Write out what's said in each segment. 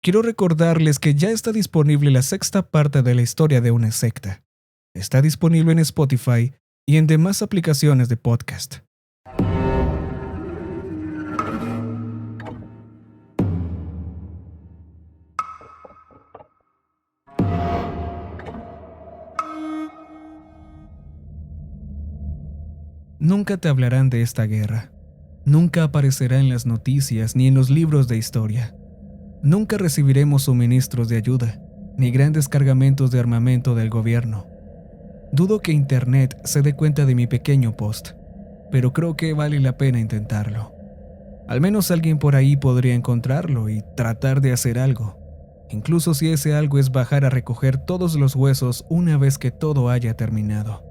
quiero recordarles que ya está disponible la sexta parte de la historia de una secta. Está disponible en Spotify y en demás aplicaciones de podcast. Nunca te hablarán de esta guerra. Nunca aparecerá en las noticias ni en los libros de historia. Nunca recibiremos suministros de ayuda, ni grandes cargamentos de armamento del gobierno. Dudo que Internet se dé cuenta de mi pequeño post, pero creo que vale la pena intentarlo. Al menos alguien por ahí podría encontrarlo y tratar de hacer algo, incluso si ese algo es bajar a recoger todos los huesos una vez que todo haya terminado.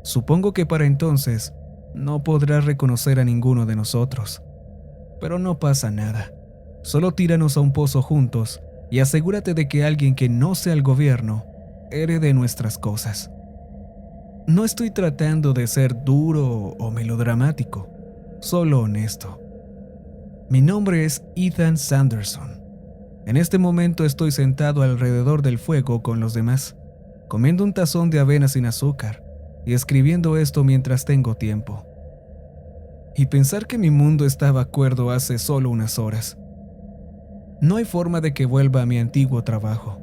Supongo que para entonces no podrás reconocer a ninguno de nosotros, pero no pasa nada. Solo tíranos a un pozo juntos y asegúrate de que alguien que no sea el gobierno herede nuestras cosas. No estoy tratando de ser duro o melodramático, solo honesto. Mi nombre es Ethan Sanderson. En este momento estoy sentado alrededor del fuego con los demás, comiendo un tazón de avena sin azúcar y escribiendo esto mientras tengo tiempo. Y pensar que mi mundo estaba cuerdo hace solo unas horas. No hay forma de que vuelva a mi antiguo trabajo,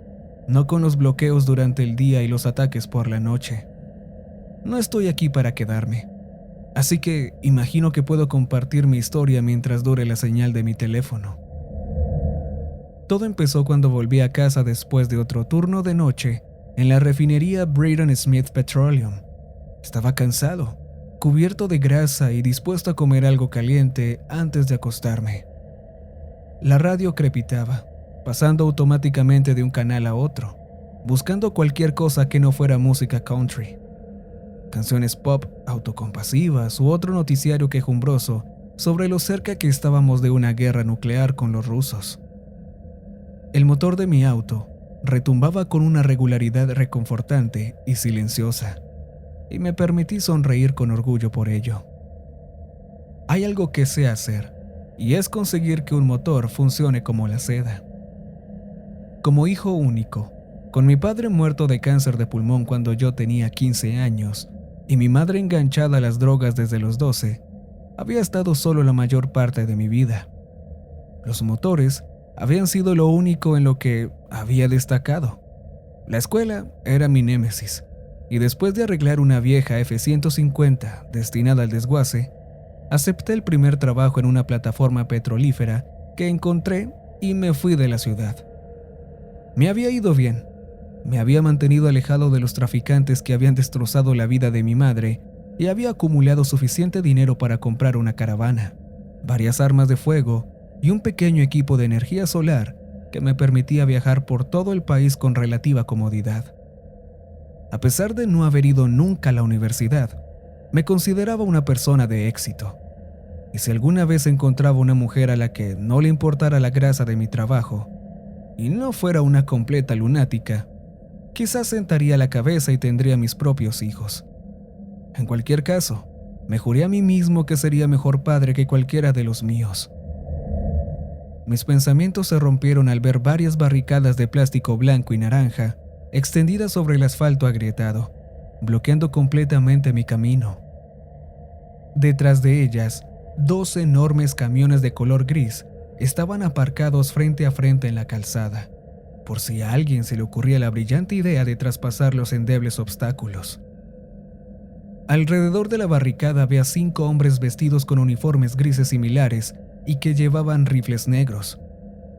no con los bloqueos durante el día y los ataques por la noche. No estoy aquí para quedarme, así que imagino que puedo compartir mi historia mientras dure la señal de mi teléfono. Todo empezó cuando volví a casa después de otro turno de noche en la refinería Braden Smith Petroleum. Estaba cansado, cubierto de grasa y dispuesto a comer algo caliente antes de acostarme. La radio crepitaba, pasando automáticamente de un canal a otro, buscando cualquier cosa que no fuera música country. Canciones pop autocompasivas u otro noticiario quejumbroso sobre lo cerca que estábamos de una guerra nuclear con los rusos. El motor de mi auto retumbaba con una regularidad reconfortante y silenciosa, y me permití sonreír con orgullo por ello. Hay algo que sé hacer, y es conseguir que un motor funcione como la seda. Como hijo único, con mi padre muerto de cáncer de pulmón cuando yo tenía 15 años, y mi madre enganchada a las drogas desde los 12, había estado solo la mayor parte de mi vida. Los motores habían sido lo único en lo que había destacado. La escuela era mi némesis, y después de arreglar una vieja F-150 destinada al desguace, acepté el primer trabajo en una plataforma petrolífera que encontré y me fui de la ciudad. Me había ido bien. Me había mantenido alejado de los traficantes que habían destrozado la vida de mi madre y había acumulado suficiente dinero para comprar una caravana, varias armas de fuego y un pequeño equipo de energía solar que me permitía viajar por todo el país con relativa comodidad. A pesar de no haber ido nunca a la universidad, me consideraba una persona de éxito. Y si alguna vez encontraba una mujer a la que no le importara la grasa de mi trabajo, y no fuera una completa lunática, quizás sentaría la cabeza y tendría mis propios hijos. En cualquier caso, me juré a mí mismo que sería mejor padre que cualquiera de los míos. Mis pensamientos se rompieron al ver varias barricadas de plástico blanco y naranja extendidas sobre el asfalto agrietado, bloqueando completamente mi camino. Detrás de ellas, 2 enormes camiones de color gris estaban aparcados frente a frente en la calzada, por si a alguien se le ocurría la brillante idea de traspasar los endebles obstáculos. Alrededor de la barricada había 5 hombres vestidos con uniformes grises similares y que llevaban rifles negros,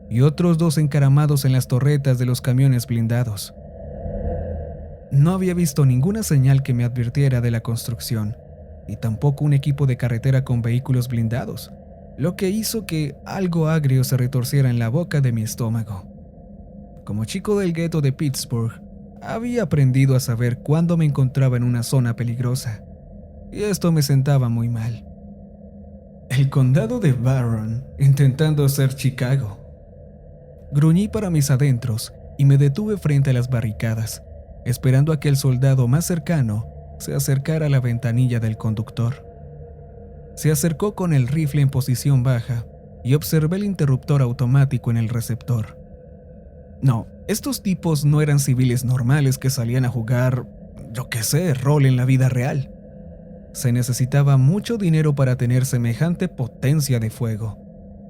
y otros 2 encaramados en las torretas de los camiones blindados. No había visto ninguna señal que me advirtiera de la construcción, y tampoco un equipo de carretera con vehículos blindados, lo que hizo que algo agrio se retorciera en la boca de mi estómago. Como chico del gueto de Pittsburgh, había aprendido a saber cuándo me encontraba en una zona peligrosa, y esto me sentaba muy mal. El condado de Barron, intentando ser Chicago. Gruñí para mis adentros y me detuve frente a las barricadas, esperando a que el soldado más cercano se acercara a la ventanilla del conductor. Se acercó con el rifle en posición baja y observé el interruptor automático en el receptor. No, estos tipos no eran civiles normales que salían a jugar, yo qué sé, rol en la vida real. Se necesitaba mucho dinero para tener semejante potencia de fuego,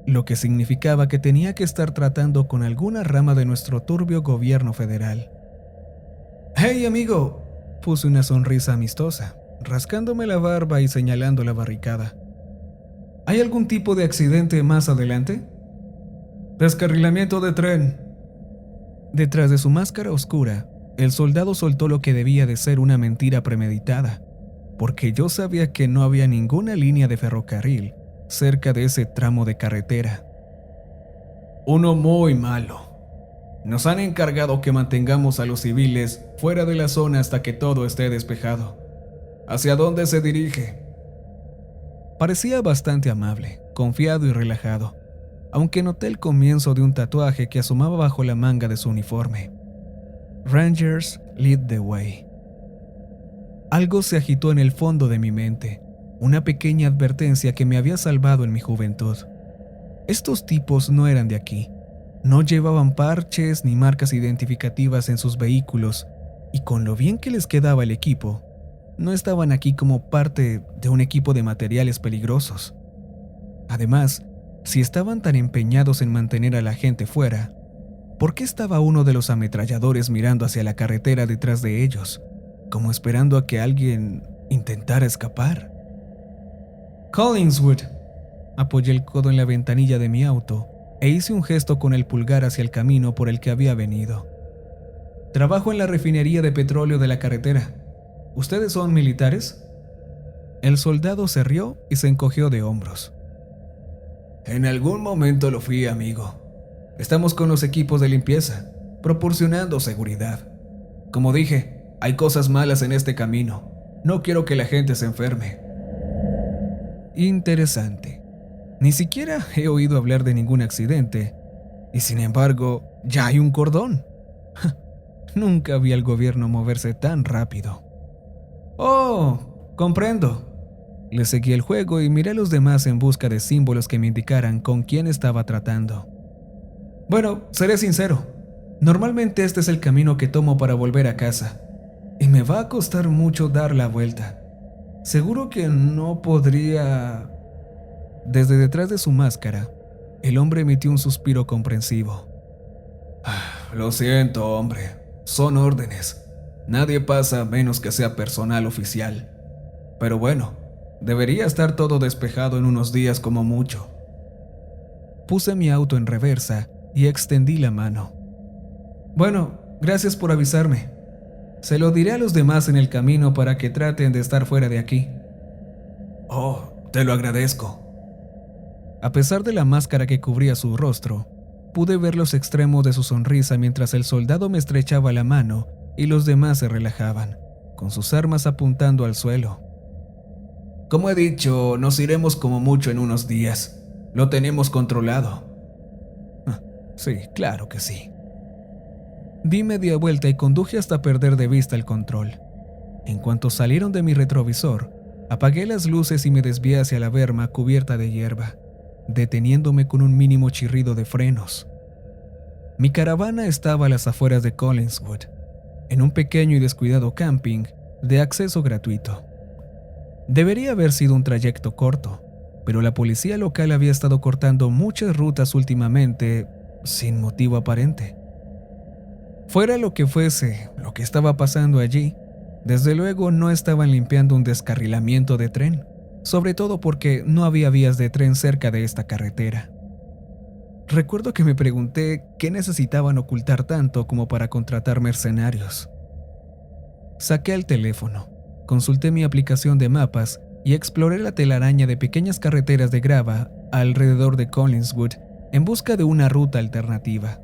lo que significaba que tenía que estar tratando con alguna rama de nuestro turbio gobierno federal. «¡Hey, amigo!», puse una sonrisa amistosa, rascándome la barba y señalando la barricada. «¿Hay algún tipo de accidente más adelante?». «Descarrilamiento de tren». Detrás de su máscara oscura, el soldado soltó lo que debía de ser una mentira premeditada, porque yo sabía que no había ninguna línea de ferrocarril cerca de ese tramo de carretera. «Uno muy malo. Nos han encargado que mantengamos a los civiles fuera de la zona hasta que todo esté despejado. ¿Hacia dónde se dirige?». Parecía bastante amable, confiado y relajado, aunque noté el comienzo de un tatuaje que asomaba bajo la manga de su uniforme. «Rangers lead the way». Algo se agitó en el fondo de mi mente, una pequeña advertencia que me había salvado en mi juventud. Estos tipos no eran de aquí, no llevaban parches ni marcas identificativas en sus vehículos, y con lo bien que les quedaba el equipo, no estaban aquí como parte de un equipo de materiales peligrosos. Además, si estaban tan empeñados en mantener a la gente fuera, ¿por qué estaba uno de los ametralladores mirando hacia la carretera detrás de ellos, como esperando a que alguien intentara escapar? «Collingswood». Apoyé el codo en la ventanilla de mi auto e hice un gesto con el pulgar hacia el camino por el que había venido. «Trabajo en la refinería de petróleo de la carretera. ¿Ustedes son militares?». El soldado se rió y se encogió de hombros. «En algún momento lo fui, amigo. Estamos con los equipos de limpieza, proporcionando seguridad. Como dije, hay cosas malas en este camino. No quiero que la gente se enferme». Interesante. Ni siquiera he oído hablar de ningún accidente, y sin embargo, ya hay un cordón. Nunca vi al gobierno moverse tan rápido. «Oh, comprendo». Le seguí el juego y miré a los demás en busca de símbolos que me indicaran con quién estaba tratando. «Bueno, seré sincero. Normalmente este es el camino que tomo para volver a casa, y me va a costar mucho dar la vuelta. Seguro que no podría...». Desde detrás de su máscara, el hombre emitió un suspiro comprensivo. «Lo siento, hombre. Son órdenes. Nadie pasa a menos que sea personal oficial. Pero bueno, debería estar todo despejado en unos días como mucho». Puse mi auto en reversa y extendí la mano. «Bueno, gracias por avisarme. Se lo diré a los demás en el camino para que traten de estar fuera de aquí». «Oh, te lo agradezco». A pesar de la máscara que cubría su rostro, pude ver los extremos de su sonrisa mientras el soldado me estrechaba la mano y los demás se relajaban, con sus armas apuntando al suelo. «Como he dicho, nos iremos como mucho en unos días. Lo tenemos controlado». «Sí, claro que sí». Di media vuelta y conduje hasta perder de vista el control. En cuanto salieron de mi retrovisor, apagué las luces y me desvié hacia la berma cubierta de hierba, deteniéndome con un mínimo chirrido de frenos. Mi caravana estaba a las afueras de Collingswood, en un pequeño y descuidado camping de acceso gratuito. Debería haber sido un trayecto corto, pero la policía local había estado cortando muchas rutas últimamente sin motivo aparente. Fuera lo que fuese lo que estaba pasando allí, desde luego no estaban limpiando un descarrilamiento de tren, sobre todo porque no había vías de tren cerca de esta carretera. Recuerdo que me pregunté qué necesitaban ocultar tanto como para contratar mercenarios. Saqué el teléfono, consulté mi aplicación de mapas y exploré la telaraña de pequeñas carreteras de grava alrededor de Collingswood en busca de una ruta alternativa.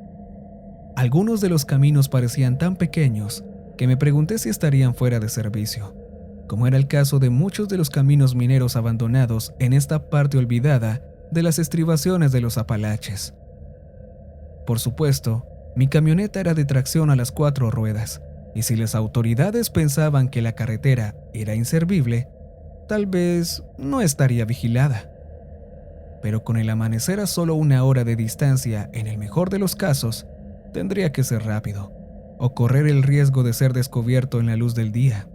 Algunos de los caminos parecían tan pequeños que me pregunté si estarían fuera de servicio, como era el caso de muchos de los caminos mineros abandonados en esta parte olvidada de las estribaciones de los Apalaches. Por supuesto, mi camioneta era de tracción a las 4 ruedas, y si las autoridades pensaban que la carretera era inservible, tal vez no estaría vigilada. pero con el amanecer a solo 1 hora de distancia, en el mejor de los casos, tendría que ser rápido, o correr el riesgo de ser descubierto en la luz del día.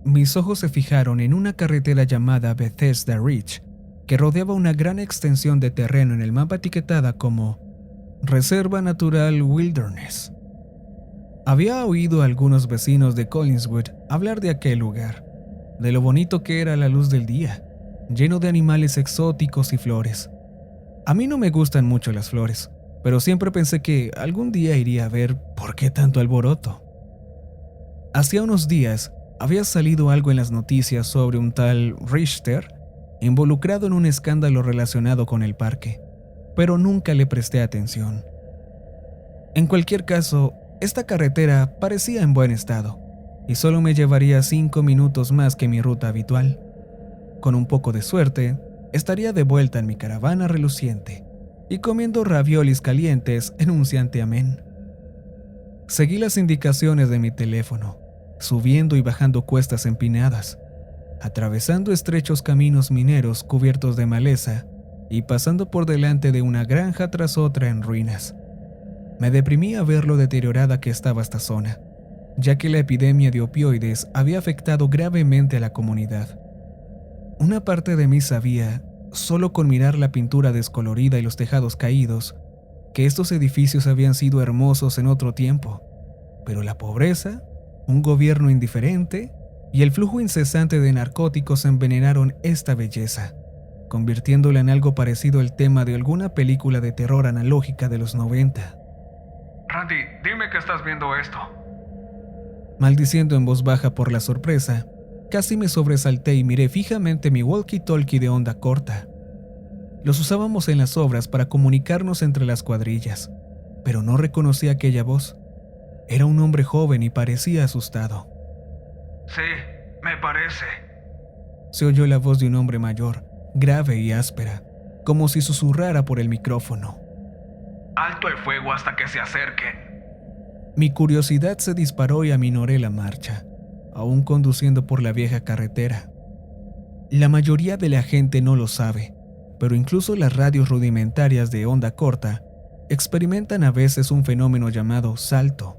Mis ojos se fijaron en una carretera llamada Bethesda Ridge, que rodeaba una gran extensión de terreno en el mapa etiquetada como Reserva Natural Wilderness. Había oído a algunos vecinos de Collinswood hablar de aquel lugar, de lo bonito que era a la luz del día, lleno de animales exóticos y flores. A mí no me gustan mucho las flores, pero siempre pensé que algún día iría a ver por qué tanto alboroto. Hacía unos días había salido algo en las noticias sobre un tal Richter involucrado en un escándalo relacionado con el parque, pero nunca le presté atención. En cualquier caso, esta carretera parecía en buen estado y solo me llevaría 5 minutos más que mi ruta habitual. Con un poco de suerte, estaría de vuelta en mi caravana reluciente y comiendo raviolis calientes en un santiamén. Seguí las indicaciones de mi teléfono, subiendo y bajando cuestas empinadas, atravesando estrechos caminos mineros cubiertos de maleza y pasando por delante de una granja tras otra en ruinas. Me deprimía ver lo deteriorada que estaba esta zona, ya que la epidemia de opioides había afectado gravemente a la comunidad. Una parte de mí sabía, solo con mirar la pintura descolorida y los tejados caídos, que estos edificios habían sido hermosos en otro tiempo, pero la pobreza, un gobierno indiferente y el flujo incesante de narcóticos envenenaron esta belleza, convirtiéndola en algo parecido al tema de alguna película de terror analógica de los 90. Randy, dime que estás viendo esto. Maldiciendo en voz baja por la sorpresa, casi me sobresalté y miré fijamente mi walkie-talkie de onda corta. Los usábamos en las obras para comunicarnos entre las cuadrillas, pero no reconocí aquella voz. Era un hombre joven y parecía asustado. Sí, me parece. Se oyó la voz de un hombre mayor, grave y áspera, como si susurrara por el micrófono. Alto el fuego hasta que se acerquen. Mi curiosidad se disparó y aminoré la marcha, aún conduciendo por la vieja carretera. La mayoría de la gente no lo sabe, pero incluso las radios rudimentarias de onda corta experimentan a veces un fenómeno llamado salto,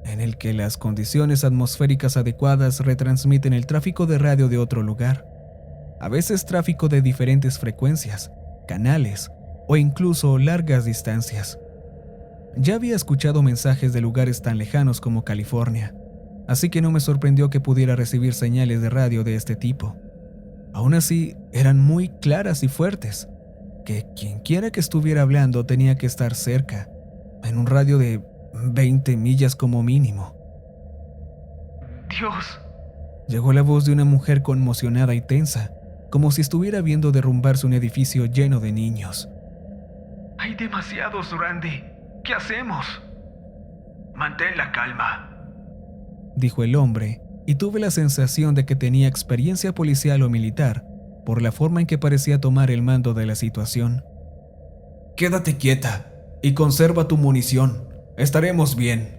en el que las condiciones atmosféricas adecuadas retransmiten el tráfico de radio de otro lugar, a veces tráfico de diferentes frecuencias, canales o incluso largas distancias. Ya había escuchado mensajes de lugares tan lejanos como California, así que no me sorprendió que pudiera recibir señales de radio de este tipo. Aún así, eran muy claras y fuertes, que quienquiera que estuviera hablando tenía que estar cerca, en un radio de 20 millas como mínimo. Dios. Llegó la voz de una mujer conmocionada y tensa, como si estuviera viendo derrumbarse un edificio lleno de niños. Hay demasiados, Randy. ¿Qué hacemos? Mantén la calma, dijo el hombre, y tuve la sensación de que tenía experiencia policial o militar por la forma en que parecía tomar el mando de la situación. Quédate quieta y conserva tu munición. Estaremos bien.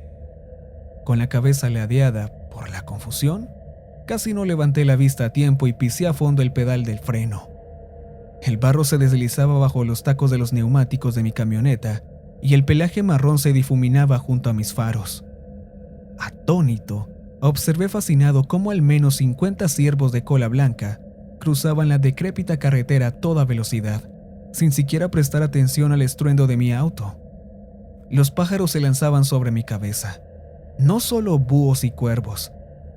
Con la cabeza ladeada por la confusión, casi no levanté la vista a tiempo y pisé a fondo el pedal del freno. El barro se deslizaba bajo los tacos de los neumáticos de mi camioneta y el pelaje marrón se difuminaba junto a mis faros. Atónito, observé fascinado cómo al menos 50 ciervos de cola blanca cruzaban la decrépita carretera a toda velocidad, sin siquiera prestar atención al estruendo de mi auto. Los pájaros se lanzaban sobre mi cabeza, no solo búhos y cuervos,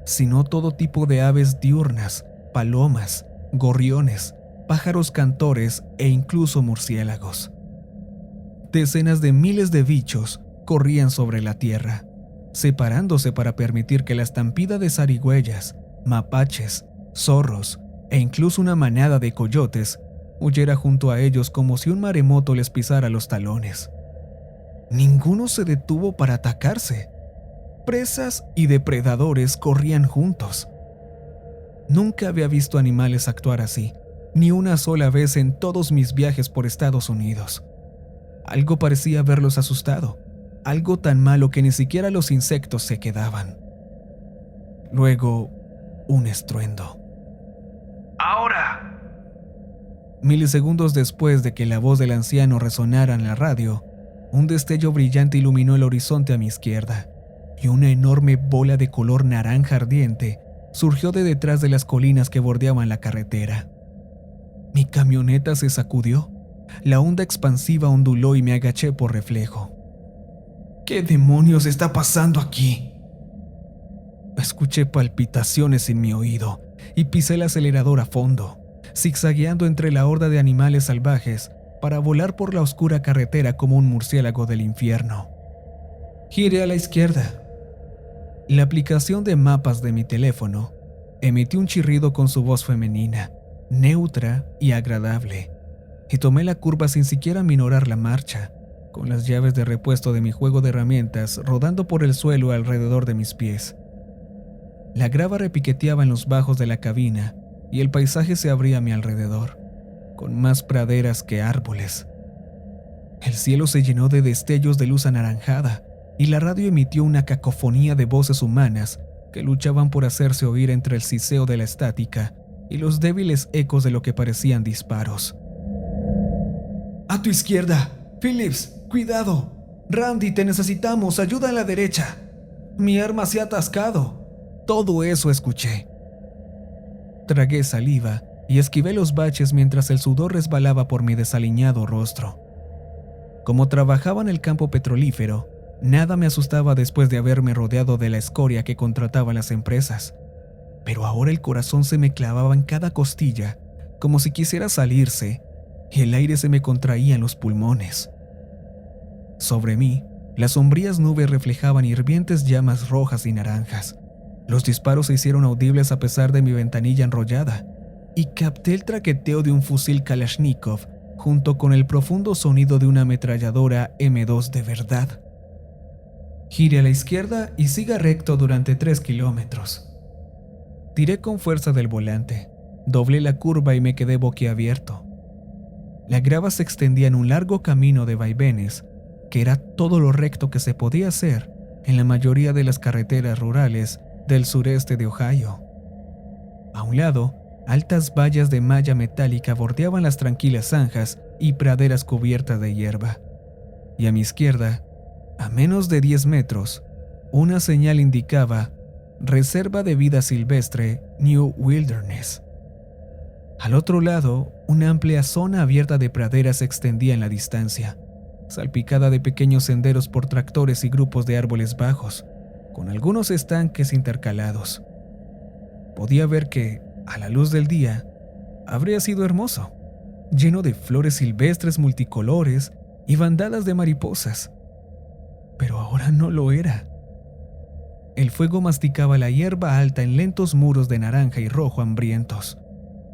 sino todo tipo de aves diurnas, palomas, gorriones, pájaros cantores e incluso murciélagos. Decenas de miles de bichos corrían sobre la tierra, separándose para permitir que la estampida de zarigüeyas, mapaches, zorros e incluso una manada de coyotes huyera junto a ellos como si un maremoto les pisara los talones. Ninguno se detuvo para atacarse. Presas y depredadores corrían juntos. Nunca había visto animales actuar así, ni una sola vez en todos mis viajes por Estados Unidos. Algo parecía haberlos asustado, algo tan malo que ni siquiera los insectos se quedaban. Luego, un estruendo. ¡Ahora! Milisegundos después de que la voz del anciano resonara en la radio, un destello brillante iluminó el horizonte a mi izquierda, y una enorme bola de color naranja ardiente surgió de detrás de las colinas que bordeaban la carretera. Mi camioneta se sacudió, la onda expansiva onduló y me agaché por reflejo. ¿Qué demonios está pasando aquí? Escuché palpitaciones en mi oído y pisé el acelerador a fondo, zigzagueando entre la horda de animales salvajes para volar por la oscura carretera como un murciélago del infierno. Gire a la izquierda. La aplicación de mapas de mi teléfono emitió un chirrido con su voz femenina, neutra y agradable, y tomé la curva sin siquiera minorar la marcha, con las llaves de repuesto de mi juego de herramientas rodando por el suelo alrededor de mis pies. La grava repiqueteaba en los bajos de la cabina y el paisaje se abría a mi alrededor, con más praderas que árboles. El cielo se llenó de destellos de luz anaranjada y la radio emitió una cacofonía de voces humanas que luchaban por hacerse oír entre el siseo de la estática y los débiles ecos de lo que parecían disparos. ¡A tu izquierda! ¡Phillips, cuidado! ¡Randy, te necesitamos! ¡Ayuda a la derecha! ¡Mi arma se ha atascado! Todo eso escuché. Tragué saliva y esquivé los baches mientras el sudor resbalaba por mi desaliñado rostro. Como trabajaba en el campo petrolífero, nada me asustaba después de haberme rodeado de la escoria que contrataban las empresas. Pero ahora el corazón se me clavaba en cada costilla, como si quisiera salirse, y el aire se me contraía en los pulmones. Sobre mí, las sombrías nubes reflejaban hirvientes llamas rojas y naranjas. Los disparos se hicieron audibles a pesar de mi ventanilla enrollada, y capté el traqueteo de un fusil Kalashnikov junto con el profundo sonido de una ametralladora M2 de verdad. Gire a la izquierda y siga recto durante 3 kilómetros. Tiré con fuerza del volante, doblé la curva y me quedé boquiabierto. La grava se extendía en un largo camino de vaivenes, que era todo lo recto que se podía hacer en la mayoría de las carreteras rurales del sureste de Ohio. A un lado, altas vallas de malla metálica bordeaban las tranquilas zanjas y praderas cubiertas de hierba. Y a mi izquierda, a menos de 10 metros, una señal indicaba Reserva de Vida Silvestre New Wilderness. Al otro lado, una amplia zona abierta de praderas se extendía en la distancia, salpicada de pequeños senderos por tractores y grupos de árboles bajos, con algunos estanques intercalados. Podía ver que, a la luz del día, habría sido hermoso, lleno de flores silvestres multicolores y bandadas de mariposas. Pero ahora no lo era. El fuego masticaba la hierba alta en lentos muros de naranja y rojo hambrientos,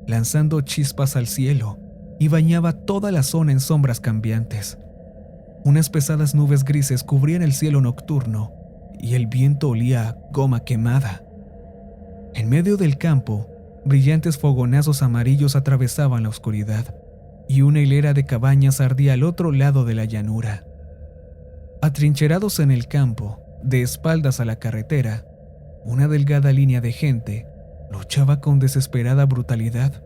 lanzando chispas al cielo, y bañaba toda la zona en sombras cambiantes. Unas pesadas nubes grises cubrían el cielo nocturno, y el viento olía a goma quemada. En medio del campo, brillantes fogonazos amarillos atravesaban la oscuridad, y una hilera de cabañas ardía al otro lado de la llanura. Atrincherados en el campo, de espaldas a la carretera, una delgada línea de gente luchaba con desesperada brutalidad.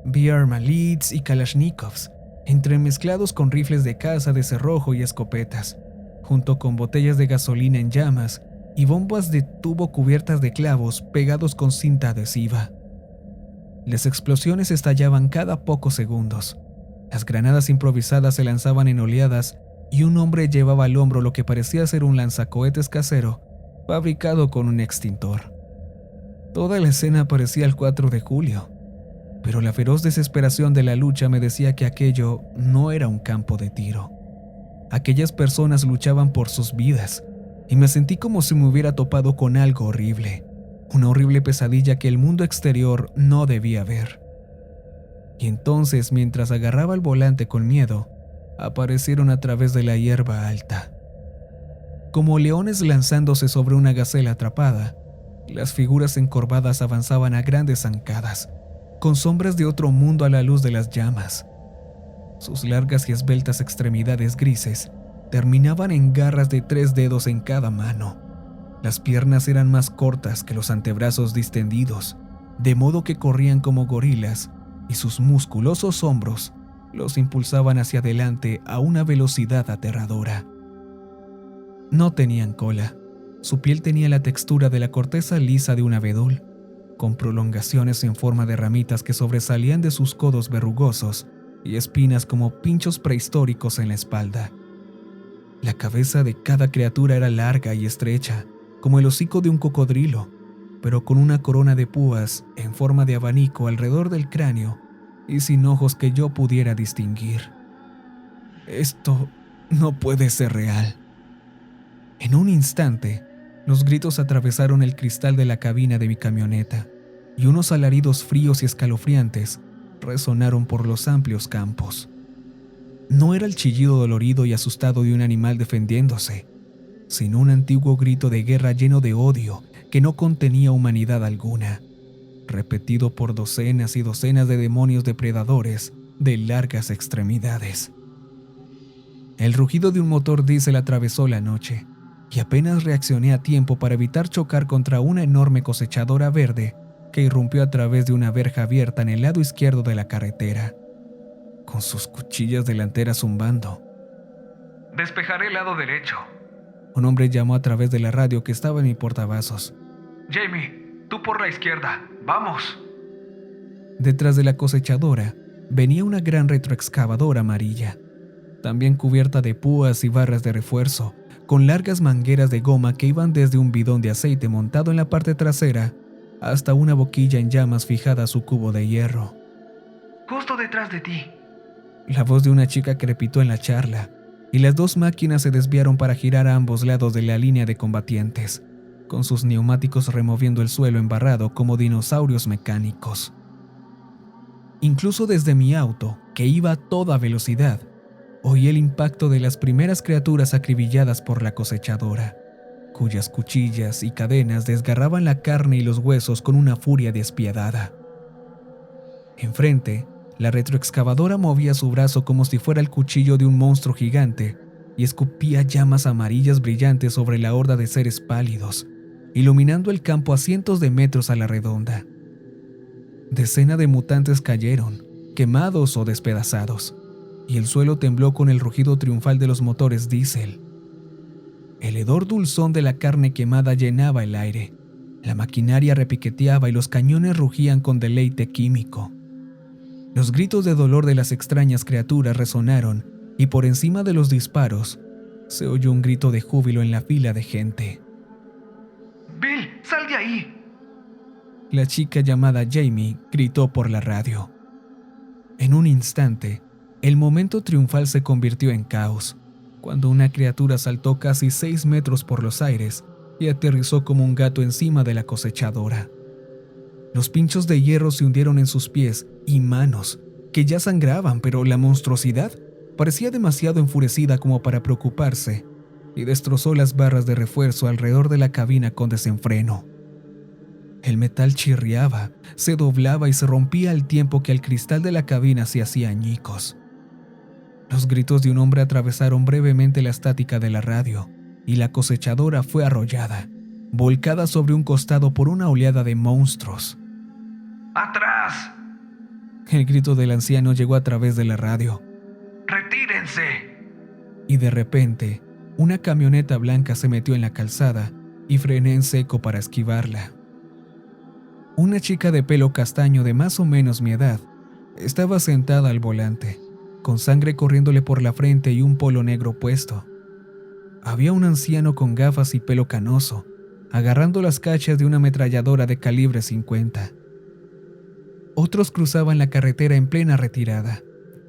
Vi armaleads y kalashnikovs, entremezclados con rifles de caza de cerrojo y escopetas, junto con botellas de gasolina en llamas y bombas de tubo cubiertas de clavos pegados con cinta adhesiva. Las explosiones estallaban cada pocos segundos. Las granadas improvisadas se lanzaban en oleadas y un hombre llevaba al hombro lo que parecía ser un lanzacohetes casero fabricado con un extintor. Toda la escena parecía el 4 de julio, pero la feroz desesperación de la lucha me decía que aquello no era un campo de tiro. Aquellas personas luchaban por sus vidas, y me sentí como si me hubiera topado con algo horrible, una horrible pesadilla que el mundo exterior no debía ver. Y entonces, mientras agarraba el volante con miedo, aparecieron a través de la hierba alta. Como leones lanzándose sobre una gacela atrapada, las figuras encorvadas avanzaban a grandes zancadas, con sombras de otro mundo a la luz de las llamas. Sus largas y esbeltas extremidades grises terminaban en garras de 3 dedos en cada mano. Las piernas eran más cortas que los antebrazos distendidos, de modo que corrían como gorilas y sus musculosos hombros los impulsaban hacia adelante a una velocidad aterradora. No tenían cola. Su piel tenía la textura de la corteza lisa de un abedul, con prolongaciones en forma de ramitas que sobresalían de sus codos verrugosos y espinas como pinchos prehistóricos en la espalda. La cabeza de cada criatura era larga y estrecha, como el hocico de un cocodrilo, pero con una corona de púas en forma de abanico alrededor del cráneo y sin ojos que yo pudiera distinguir. Esto no puede ser real. En un instante, los gritos atravesaron el cristal de la cabina de mi camioneta y unos alaridos fríos y escalofriantes resonaron por los amplios campos. No era el chillido dolorido y asustado de un animal defendiéndose, sino un antiguo grito de guerra lleno de odio que no contenía humanidad alguna, repetido por docenas y docenas de demonios depredadores de largas extremidades. El rugido de un motor diésel atravesó la noche, y apenas reaccioné a tiempo para evitar chocar contra una enorme cosechadora verde que irrumpió a través de una verja abierta en el lado izquierdo de la carretera, con sus cuchillas delanteras zumbando. Despejaré el lado derecho. Un hombre llamó a través de la radio que estaba en mi portavasos. Jamie, tú por la izquierda. ¡Vamos! Detrás de la cosechadora venía una gran retroexcavadora amarilla, también cubierta de púas y barras de refuerzo, con largas mangueras de goma que iban desde un bidón de aceite montado en la parte trasera hasta una boquilla en llamas fijada a su cubo de hierro. Justo detrás de ti. La voz de una chica crepitó en la charla, y las dos máquinas se desviaron para girar a ambos lados de la línea de combatientes, con sus neumáticos removiendo el suelo embarrado como dinosaurios mecánicos. Incluso desde mi auto, que iba a toda velocidad, oí el impacto de las primeras criaturas acribilladas por la cosechadora, cuyas cuchillas y cadenas desgarraban la carne y los huesos con una furia despiadada. Enfrente, la retroexcavadora movía su brazo como si fuera el cuchillo de un monstruo gigante y escupía llamas amarillas brillantes sobre la horda de seres pálidos, iluminando el campo a cientos de metros a la redonda. Decenas de mutantes cayeron, quemados o despedazados, y el suelo tembló con el rugido triunfal de los motores diésel. El hedor dulzón de la carne quemada llenaba el aire, la maquinaria repiqueteaba y los cañones rugían con deleite químico. Los gritos de dolor de las extrañas criaturas resonaron y por encima de los disparos se oyó un grito de júbilo en la fila de gente. ¡Bill, sal de ahí! La chica llamada Jamie gritó por la radio. En un instante, el momento triunfal se convirtió en caos, cuando una criatura saltó casi 6 metros por los aires y aterrizó como un gato encima de la cosechadora. Los pinchos de hierro se hundieron en sus pies y manos, que ya sangraban, pero la monstruosidad parecía demasiado enfurecida como para preocuparse, y destrozó las barras de refuerzo alrededor de la cabina con desenfreno. El metal chirriaba, se doblaba y se rompía al tiempo que el cristal de la cabina se hacía añicos. Los gritos de un hombre atravesaron brevemente la estática de la radio, y la cosechadora fue arrollada, volcada sobre un costado por una oleada de monstruos. ¡Atrás! El grito del anciano llegó a través de la radio. ¡Retírense! Y de repente, una camioneta blanca se metió en la calzada y frené en seco para esquivarla. Una chica de pelo castaño de más o menos mi edad estaba sentada al volante, con sangre corriéndole por la frente y un polo negro puesto. Había un anciano con gafas y pelo canoso, agarrando las cachas de una ametralladora de calibre 50. Otros cruzaban la carretera en plena retirada,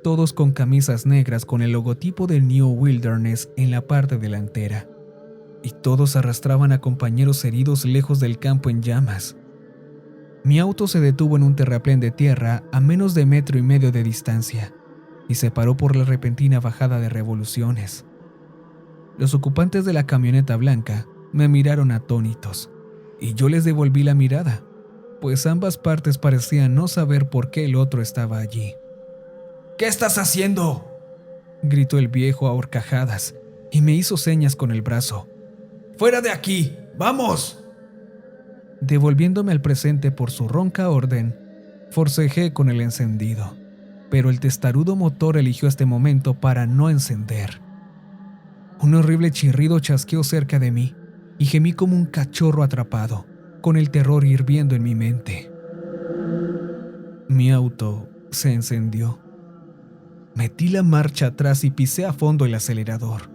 todos con camisas negras con el logotipo del New Wilderness en la parte delantera, y todos arrastraban a compañeros heridos lejos del campo en llamas. Mi auto se detuvo en un terraplén de tierra a menos de 1,5 metros de distancia y se paró por la repentina bajada de revoluciones. Los ocupantes de la camioneta blanca me miraron atónitos y yo les devolví la mirada, pues ambas partes parecían no saber por qué el otro estaba allí. ¿Qué estás haciendo?, gritó el viejo a horcajadas y me hizo señas con el brazo. ¡Fuera de aquí! ¡Vamos! Devolviéndome al presente por su ronca orden, Forcejé con el encendido, pero el testarudo motor eligió este momento para no encender. Un horrible chirrido chasqueó cerca de mí y gemí como un cachorro atrapado, con el terror hirviendo en mi mente. Mi auto se encendió. Metí la marcha atrás y pisé a fondo el acelerador.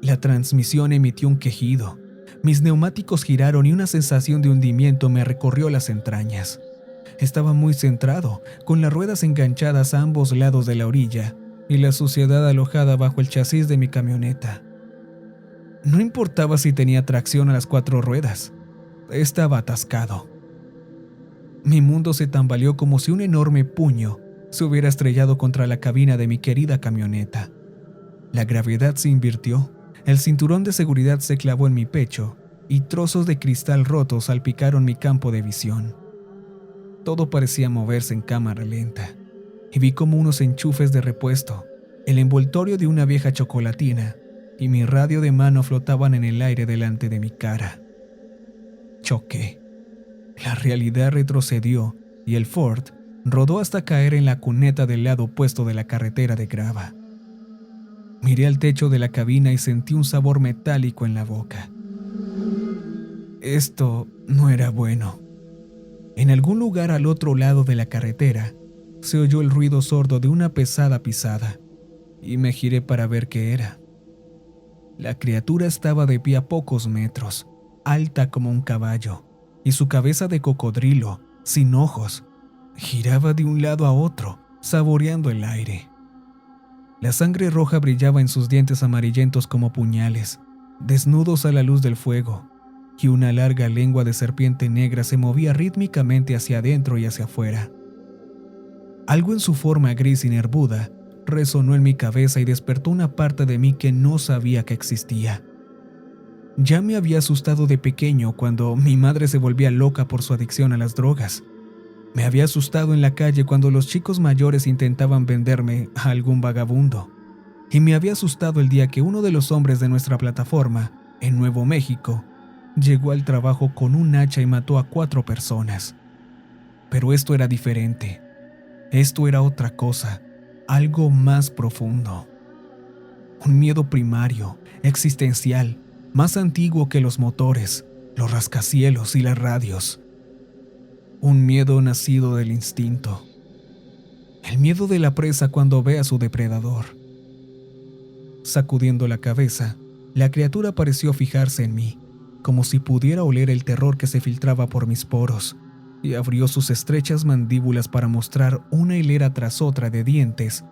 La transmisión emitió un quejido. Mis neumáticos giraron y una sensación de hundimiento me recorrió las entrañas. Estaba muy centrado, con las ruedas enganchadas a ambos lados de la orilla y la suciedad alojada bajo el chasis de mi camioneta. No importaba si tenía tracción a las 4 ruedas. Estaba atascado. Mi mundo se tambaleó como si un enorme puño se hubiera estrellado contra la cabina de mi querida camioneta. La gravedad se invirtió, el cinturón de seguridad se clavó en mi pecho y trozos de cristal rotos salpicaron mi campo de visión. Todo parecía moverse en cámara lenta, y vi como unos enchufes de repuesto, el envoltorio de una vieja chocolatina y mi radio de mano flotaban en el aire delante de mi cara. Choqué. La realidad retrocedió y el Ford rodó hasta caer en la cuneta del lado opuesto de la carretera de grava. Miré al techo de la cabina y sentí un sabor metálico en la boca. Esto no era bueno. En algún lugar al otro lado de la carretera se oyó el ruido sordo de una pesada pisada y me giré para ver qué era. La criatura estaba de pie a pocos metros, alta como un caballo, y su cabeza de cocodrilo, sin ojos, giraba de un lado a otro, saboreando el aire. La sangre roja brillaba en sus dientes amarillentos como puñales, desnudos a la luz del fuego, y una larga lengua de serpiente negra se movía rítmicamente hacia adentro y hacia afuera. Algo en su forma gris y nervuda resonó en mi cabeza y despertó una parte de mí que no sabía que existía. Ya me había asustado de pequeño cuando mi madre se volvía loca por su adicción a las drogas. Me había asustado en la calle cuando los chicos mayores intentaban venderme a algún vagabundo. Y me había asustado el día que uno de los hombres de nuestra plataforma, en Nuevo México, llegó al trabajo con un hacha y mató a 4 personas. Pero esto era diferente. Esto era otra cosa, algo más profundo. Un miedo primario, existencial, más antiguo que los motores, los rascacielos y las radios. Un miedo nacido del instinto. El miedo de la presa cuando ve a su depredador. Sacudiendo la cabeza, la criatura pareció fijarse en mí, como si pudiera oler el terror que se filtraba por mis poros, y abrió sus estrechas mandíbulas para mostrar una hilera tras otra de dientes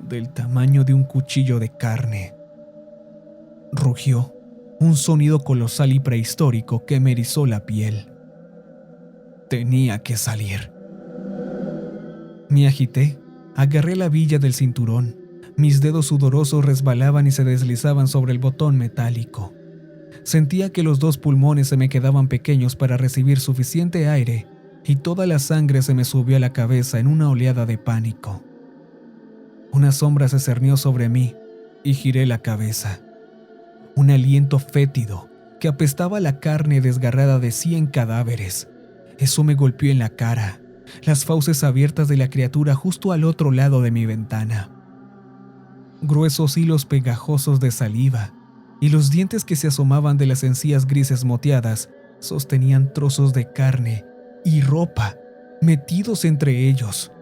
del tamaño de un cuchillo de carne. Rugió, un sonido colosal y prehistórico que me erizó la piel. Tenía que salir. Me agité, agarré la villa del cinturón. Mis dedos sudorosos resbalaban y se deslizaban sobre el botón metálico. Sentía que los 2 pulmones se me quedaban pequeños para recibir suficiente aire y toda la sangre se me subió a la cabeza en una oleada de pánico. Una sombra se cernió sobre mí y giré la cabeza. Un aliento fétido que apestaba la carne desgarrada de 100 cadáveres. Eso me golpeó en la cara, las fauces abiertas de la criatura justo al otro lado de mi ventana. Gruesos hilos pegajosos de saliva y los dientes que se asomaban de las encías grises moteadas sostenían trozos de carne y ropa metidos entre ellos.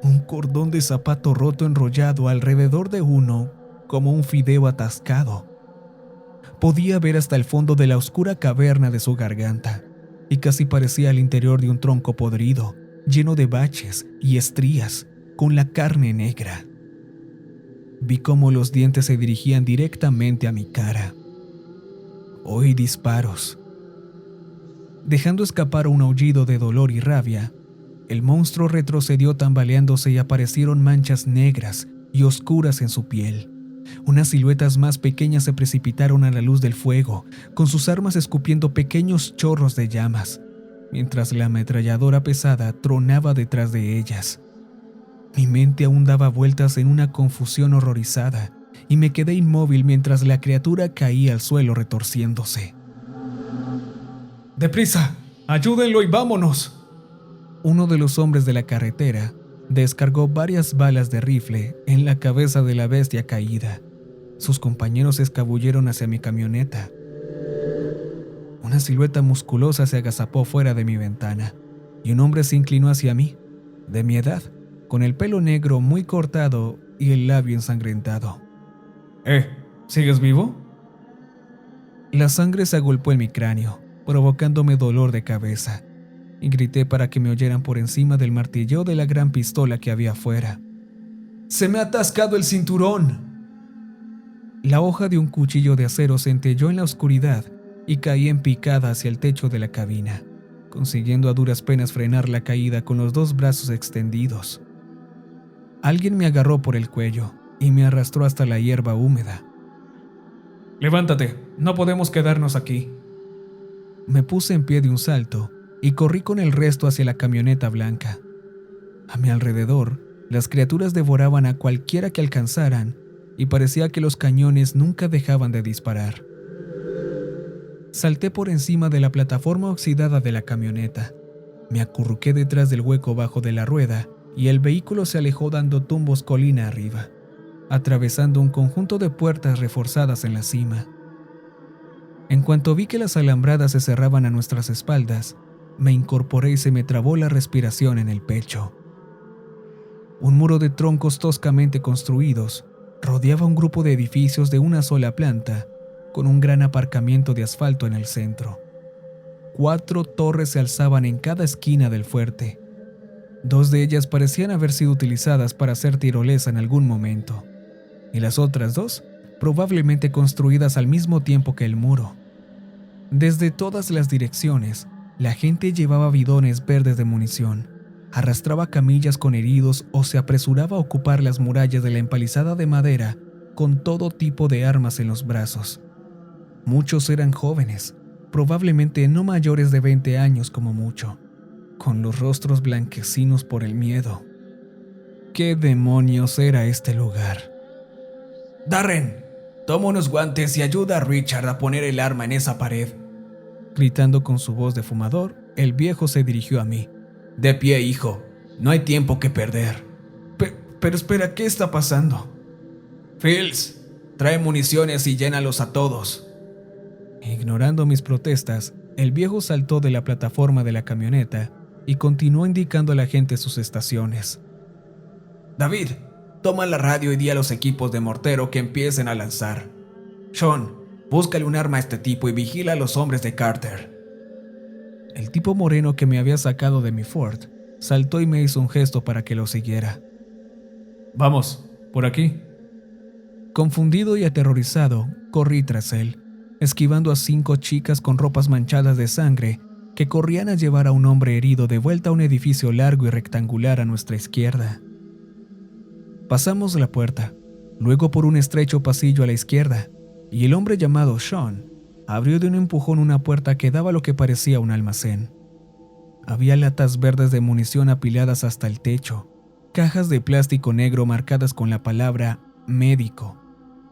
Un cordón de zapato roto enrollado alrededor de uno como un fideo atascado. Podía ver hasta el fondo de la oscura caverna de su garganta y casi parecía el interior de un tronco podrido, lleno de baches y estrías, con la carne negra. Vi cómo los dientes se dirigían directamente a mi cara. Oí disparos. Dejando escapar un aullido de dolor y rabia, el monstruo retrocedió tambaleándose y aparecieron manchas negras y oscuras en su piel. Unas siluetas más pequeñas se precipitaron a la luz del fuego, con sus armas escupiendo pequeños chorros de llamas, mientras la ametralladora pesada tronaba detrás de ellas. Mi mente aún daba vueltas en una confusión horrorizada y me quedé inmóvil mientras la criatura caía al suelo retorciéndose. ¡Deprisa! ¡Ayúdenlo y vámonos! Uno de los hombres de la carretera descargó varias balas de rifle en la cabeza de la bestia caída. Sus compañeros se escabulleron hacia mi camioneta. Una silueta musculosa se agazapó fuera de mi ventana y un hombre se inclinó hacia mí, de mi edad, con el pelo negro muy cortado y el labio ensangrentado. ¿Sigues vivo? La sangre se agolpó en mi cráneo, provocándome dolor de cabeza, y grité para que me oyeran por encima del martilleo de la gran pistola que había afuera. ¡Se me ha atascado el cinturón! La hoja de un cuchillo de acero centelló en la oscuridad y caí en picada hacia el techo de la cabina, consiguiendo a duras penas frenar la caída con los 2 brazos extendidos. Alguien me agarró por el cuello y me arrastró hasta la hierba húmeda. Levántate, no podemos quedarnos aquí. Me puse en pie de un salto y corrí con el resto hacia la camioneta blanca. A mi alrededor, las criaturas devoraban a cualquiera que alcanzaran y parecía que los cañones nunca dejaban de disparar. Salté por encima de la plataforma oxidada de la camioneta. Me acurruqué detrás del hueco bajo de la rueda y el vehículo se alejó dando tumbos colina arriba, atravesando un conjunto de puertas reforzadas en la cima. En cuanto vi que las alambradas se cerraban a nuestras espaldas, me incorporé y se me trabó la respiración en el pecho. Un muro de troncos toscamente construidos rodeaba un grupo de edificios de una sola planta, con un gran aparcamiento de asfalto en el centro. 4 torres se alzaban en cada esquina del fuerte. 2 de ellas parecían haber sido utilizadas para hacer tirolesa en algún momento, y las otras 2 probablemente construidas al mismo tiempo que el muro. Desde todas las direcciones, la gente llevaba bidones verdes de munición, arrastraba camillas con heridos o se apresuraba a ocupar las murallas de la empalizada de madera con todo tipo de armas en los brazos. Muchos eran jóvenes, probablemente no mayores de 20 años como mucho, con los rostros blanquecinos por el miedo. ¿Qué demonios era este lugar? Darren, toma unos guantes y ayuda a Richard a poner el arma en esa pared. Gritando con su voz de fumador, el viejo se dirigió a mí. De pie, hijo. No hay tiempo que perder. Pero espera, ¿qué está pasando? Fields, trae municiones y llénalos a todos. Ignorando mis protestas, el viejo saltó de la plataforma de la camioneta y continuó indicando a la gente sus estaciones. David, toma la radio y di a los equipos de mortero que empiecen a lanzar. Sean, búscale un arma a este tipo y vigila a los hombres de Carter. El tipo moreno que me había sacado de mi Ford saltó y me hizo un gesto para que lo siguiera. Vamos, por aquí. Confundido y aterrorizado, corrí tras él, esquivando a 5 chicas con ropas manchadas de sangre que corrían a llevar a un hombre herido de vuelta a un edificio largo y rectangular a nuestra izquierda. Pasamos la puerta, luego por un estrecho pasillo a la izquierda, y el hombre llamado Sean abrió de un empujón una puerta que daba a lo que parecía un almacén. Había latas verdes de munición apiladas hasta el techo, cajas de plástico negro marcadas con la palabra médico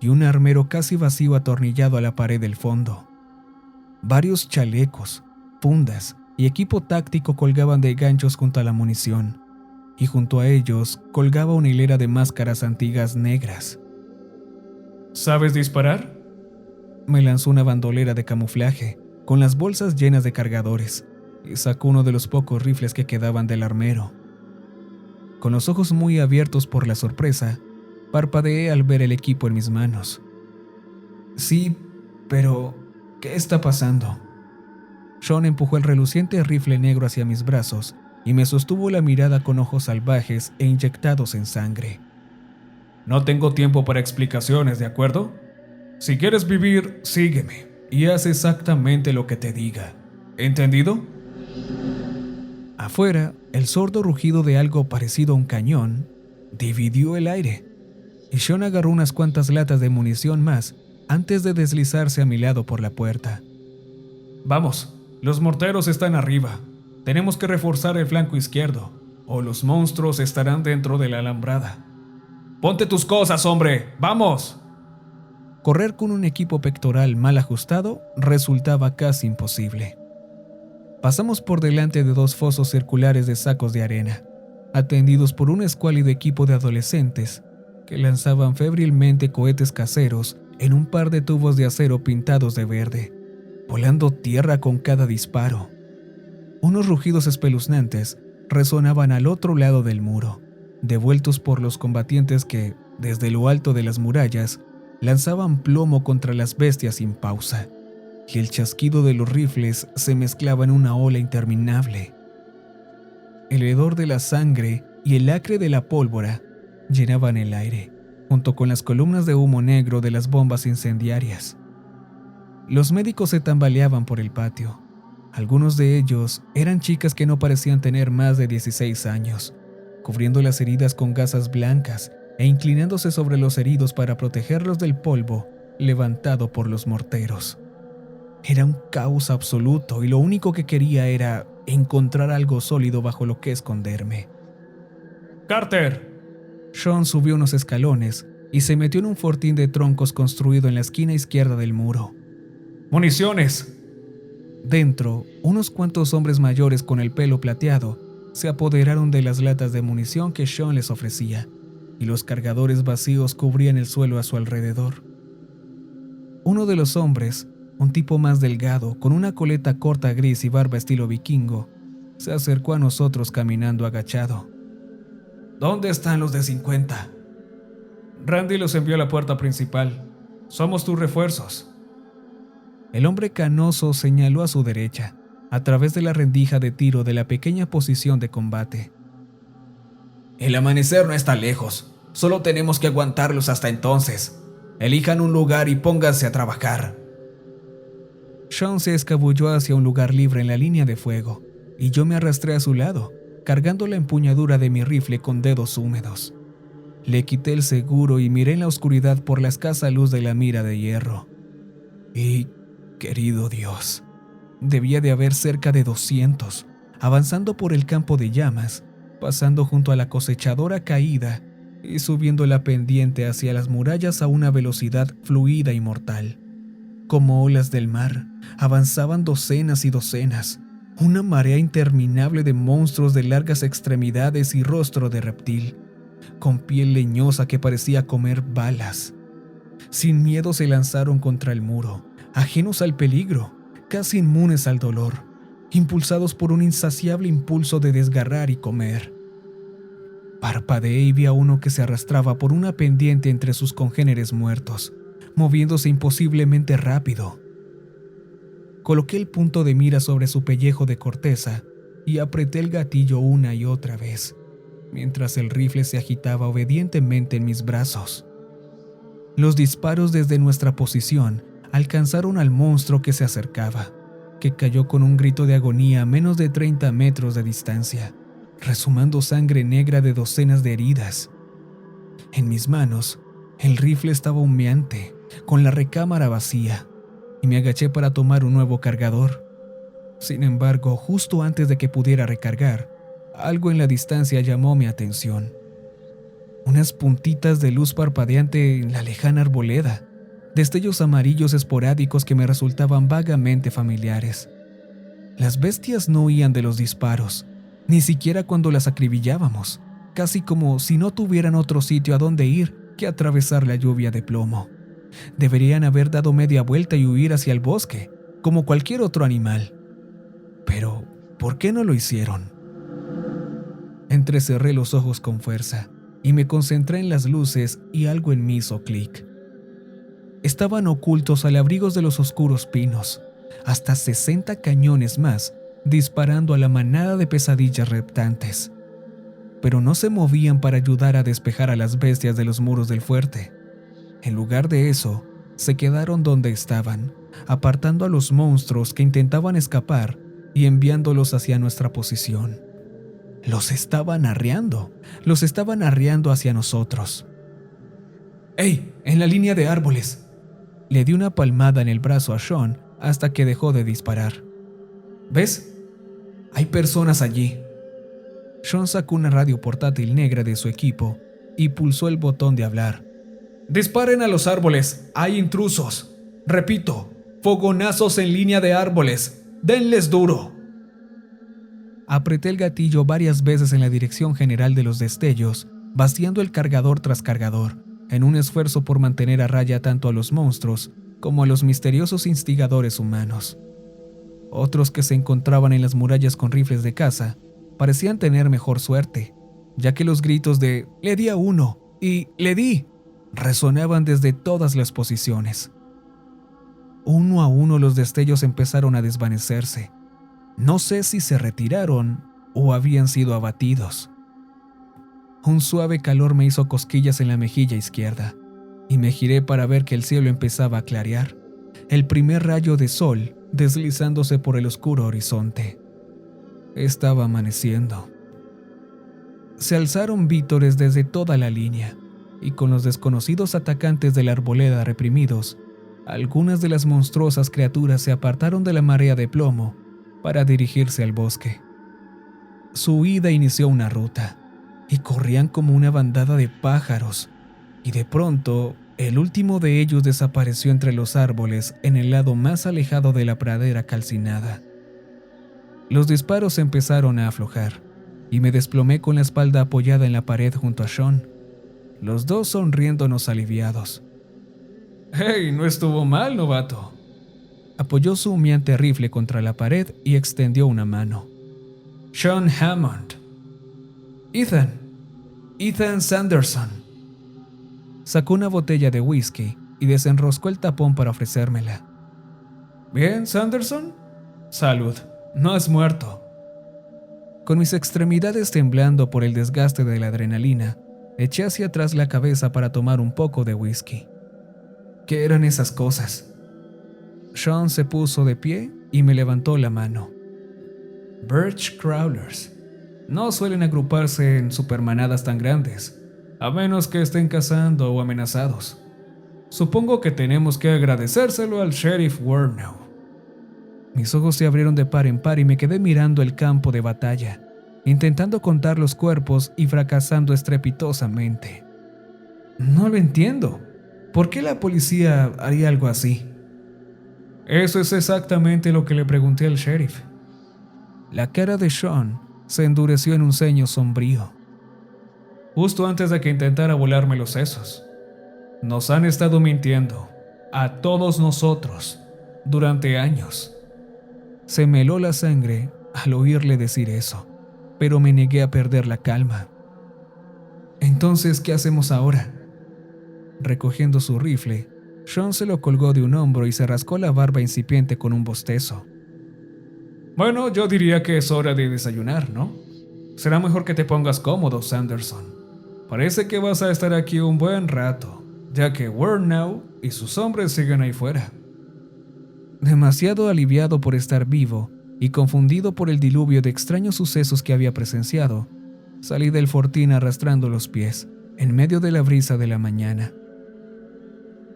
y un armero casi vacío atornillado a la pared del fondo. Varios chalecos, fundas y equipo táctico colgaban de ganchos junto a la munición, y junto a ellos colgaba una hilera de máscaras antiguas negras. ¿Sabes disparar? Me lanzó una bandolera de camuflaje, con las bolsas llenas de cargadores, y sacó uno de los pocos rifles que quedaban del armero. Con los ojos muy abiertos por la sorpresa, parpadeé al ver el equipo en mis manos. Sí, pero ¿qué está pasando? Sean empujó el reluciente rifle negro hacia mis brazos y me sostuvo la mirada con ojos salvajes e inyectados en sangre. No tengo tiempo para explicaciones, ¿de acuerdo? Si quieres vivir, sígueme y haz exactamente lo que te diga. ¿Entendido? Afuera, el sordo rugido de algo parecido a un cañón dividió el aire, y Sean agarró unas cuantas latas de munición más antes de deslizarse a mi lado por la puerta. Vamos, los morteros están arriba. Tenemos que reforzar el flanco izquierdo, o los monstruos estarán dentro de la alambrada. ¡Ponte tus cosas, hombre! ¡Vamos! Correr con un equipo pectoral mal ajustado resultaba casi imposible. Pasamos por delante de 2 fosos circulares de sacos de arena, atendidos por un escuálido equipo de adolescentes que lanzaban febrilmente cohetes caseros en un par de tubos de acero pintados de verde, volando tierra con cada disparo. Unos rugidos espeluznantes resonaban al otro lado del muro, devueltos por los combatientes que, desde lo alto de las murallas, lanzaban plomo contra las bestias sin pausa, y el chasquido de los rifles se mezclaba en una ola interminable. El hedor de la sangre y el acre de la pólvora llenaban el aire, junto con las columnas de humo negro de las bombas incendiarias. Los médicos se tambaleaban por el patio. Algunos de ellos eran chicas que no parecían tener más de 16 años, cubriendo las heridas con gasas blancas e inclinándose sobre los heridos para protegerlos del polvo levantado por los morteros. Era un caos absoluto y lo único que quería era encontrar algo sólido bajo lo que esconderme. ¡Carter! Sean subió unos escalones y se metió en un fortín de troncos construido en la esquina izquierda del muro. ¡Municiones! Dentro, unos cuantos hombres mayores con el pelo plateado se apoderaron de las latas de munición que Sean les ofrecía, y los cargadores vacíos cubrían el suelo a su alrededor. Uno de los hombres, un tipo más delgado, con una coleta corta gris y barba estilo vikingo, se acercó a nosotros caminando agachado. ¿Dónde están los de 50? Randy los envió a la puerta principal. Somos tus refuerzos. El hombre canoso señaló a su derecha, a través de la rendija de tiro de la pequeña posición de combate. El amanecer no está lejos. Solo tenemos que aguantarlos hasta entonces. Elijan un lugar y pónganse a trabajar. Sean se escabulló hacia un lugar libre en la línea de fuego, y yo me arrastré a su lado, cargando la empuñadura de mi rifle con dedos húmedos. Le quité el seguro y miré en la oscuridad por la escasa luz de la mira de hierro. Y, querido Dios, debía de haber cerca de 200, avanzando por el campo de llamas, pasando junto a la cosechadora caída y subiendo la pendiente hacia las murallas a una velocidad fluida y mortal. Como olas del mar, avanzaban docenas y docenas, una marea interminable de monstruos de largas extremidades y rostro de reptil, con piel leñosa que parecía comer balas. Sin miedo se lanzaron contra el muro, ajenos al peligro, casi inmunes al dolor, impulsados por un insaciable impulso de desgarrar y comer. Parpadeé y vi a uno que se arrastraba por una pendiente entre sus congéneres muertos, moviéndose imposiblemente rápido. Coloqué el punto de mira sobre su pellejo de corteza y apreté el gatillo una y otra vez, mientras el rifle se agitaba obedientemente en mis brazos. Los disparos desde nuestra posición alcanzaron al monstruo que se acercaba, que cayó con un grito de agonía a menos de 30 metros de distancia, resumando sangre negra de docenas de heridas. En mis manos, el rifle estaba humeante, con la recámara vacía, y me agaché para tomar un nuevo cargador. Sin embargo, justo antes de que pudiera recargar, algo en la distancia llamó mi atención. Unas puntitas de luz parpadeante en la lejana arboleda, destellos amarillos esporádicos que me resultaban vagamente familiares. Las bestias no huían de los disparos, ni siquiera cuando las acribillábamos, casi como si no tuvieran otro sitio a donde ir que atravesar la lluvia de plomo. Deberían haber dado media vuelta y huir hacia el bosque, como cualquier otro animal. Pero, ¿por qué no lo hicieron? Entrecerré los ojos con fuerza y me concentré en las luces y algo en mí hizo clic. Estaban ocultos al abrigo de los oscuros pinos, hasta 60 cañones más disparando a la manada de pesadillas reptantes. Pero no se movían para ayudar a despejar a las bestias de los muros del fuerte. En lugar de eso, se quedaron donde estaban, apartando a los monstruos que intentaban escapar y enviándolos hacia nuestra posición. Los estaban arreando hacia nosotros. ¡Ey! ¡En la línea de árboles! Le di una palmada en el brazo a Sean hasta que dejó de disparar. ¿Ves? Hay personas allí. Sean sacó una radio portátil negra de su equipo y pulsó el botón de hablar. ¡Disparen a los árboles! ¡Hay intrusos! Repito, fogonazos en línea de árboles. ¡Denles duro! Apreté el gatillo varias veces en la dirección general de los destellos, vaciando el cargador tras cargador, en un esfuerzo por mantener a raya tanto a los monstruos como a los misteriosos instigadores humanos. Otros que se encontraban en las murallas con rifles de caza parecían tener mejor suerte, ya que los gritos de «le di a uno» y «le di» resonaban desde todas las posiciones. Uno a uno los destellos empezaron a desvanecerse. No sé si se retiraron o habían sido abatidos. Un suave calor me hizo cosquillas en la mejilla izquierda y me giré para ver que el cielo empezaba a clarear, el primer rayo de sol deslizándose por el oscuro horizonte. Estaba amaneciendo. Se alzaron vítores desde toda la línea y con los desconocidos atacantes de la arboleda reprimidos, algunas de las monstruosas criaturas se apartaron de la marea de plomo para dirigirse al bosque. Su huida inició una ruta, y corrían como una bandada de pájaros, y de pronto el último de ellos desapareció entre los árboles en el lado más alejado de la pradera calcinada. Los disparos empezaron a aflojar, y me desplomé con la espalda apoyada en la pared junto a Sean, los dos sonriéndonos aliviados. ¡Hey! No estuvo mal, novato. Apoyó su humeante rifle contra la pared y extendió una mano. Sean Hammond. Ethan Sanderson. Sacó una botella de whisky y desenroscó el tapón para ofrecérmela. ¿Bien, Sanderson? Salud. No has muerto. Con mis extremidades temblando por el desgaste de la adrenalina, eché hacia atrás la cabeza para tomar un poco de whisky. ¿Qué eran esas cosas? Sean se puso de pie y me levantó la mano. Birch Crawlers. No suelen agruparse en supermanadas tan grandes, a menos que estén cazando o amenazados. Supongo que tenemos que agradecérselo al Sheriff Warnow. Mis ojos se abrieron de par en par y me quedé mirando el campo de batalla, intentando contar los cuerpos y fracasando estrepitosamente. No lo entiendo. ¿Por qué la policía haría algo así? Eso es exactamente lo que le pregunté al sheriff. La cara de Sean se endureció en un ceño sombrío. Justo antes de que intentara volarme los sesos. Nos han estado mintiendo, a todos nosotros, durante años. Se me heló la sangre al oírle decir eso, pero me negué a perder la calma. Entonces, ¿qué hacemos ahora? Recogiendo su rifle, Sean se lo colgó de un hombro y se rascó la barba incipiente con un bostezo. Bueno, yo diría que es hora de desayunar, ¿no? Será mejor que te pongas cómodo, Sanderson. Parece que vas a estar aquí un buen rato, ya que Warnow y sus hombres siguen ahí fuera. Demasiado aliviado por estar vivo y confundido por el diluvio de extraños sucesos que había presenciado, salí del fortín arrastrando los pies, en medio de la brisa de la mañana.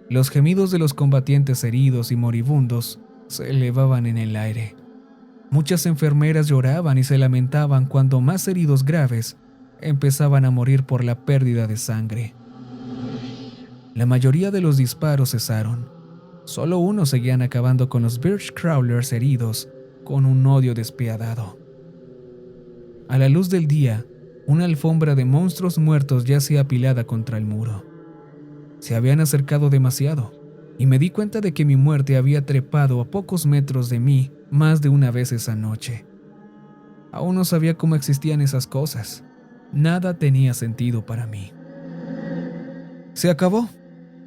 Los gemidos de los combatientes heridos y moribundos se elevaban en el aire. Muchas enfermeras lloraban y se lamentaban cuando más heridos graves empezaban a morir por la pérdida de sangre. La mayoría de los disparos cesaron. Solo unos seguían acabando con los Birch Crawlers heridos con un odio despiadado. A la luz del día, una alfombra de monstruos muertos yacía apilada contra el muro. Se habían acercado demasiado, y me di cuenta de que mi muerte había trepado a pocos metros de mí más de una vez esa noche. Aún no sabía cómo existían esas cosas. Nada tenía sentido para mí. Se acabó,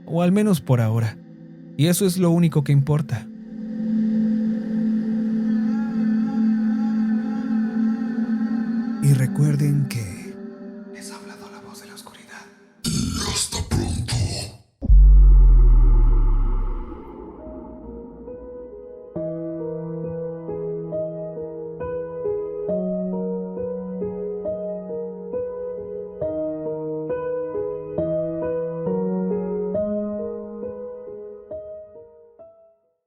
o al menos por ahora, y eso es lo único que importa. Y recuerden que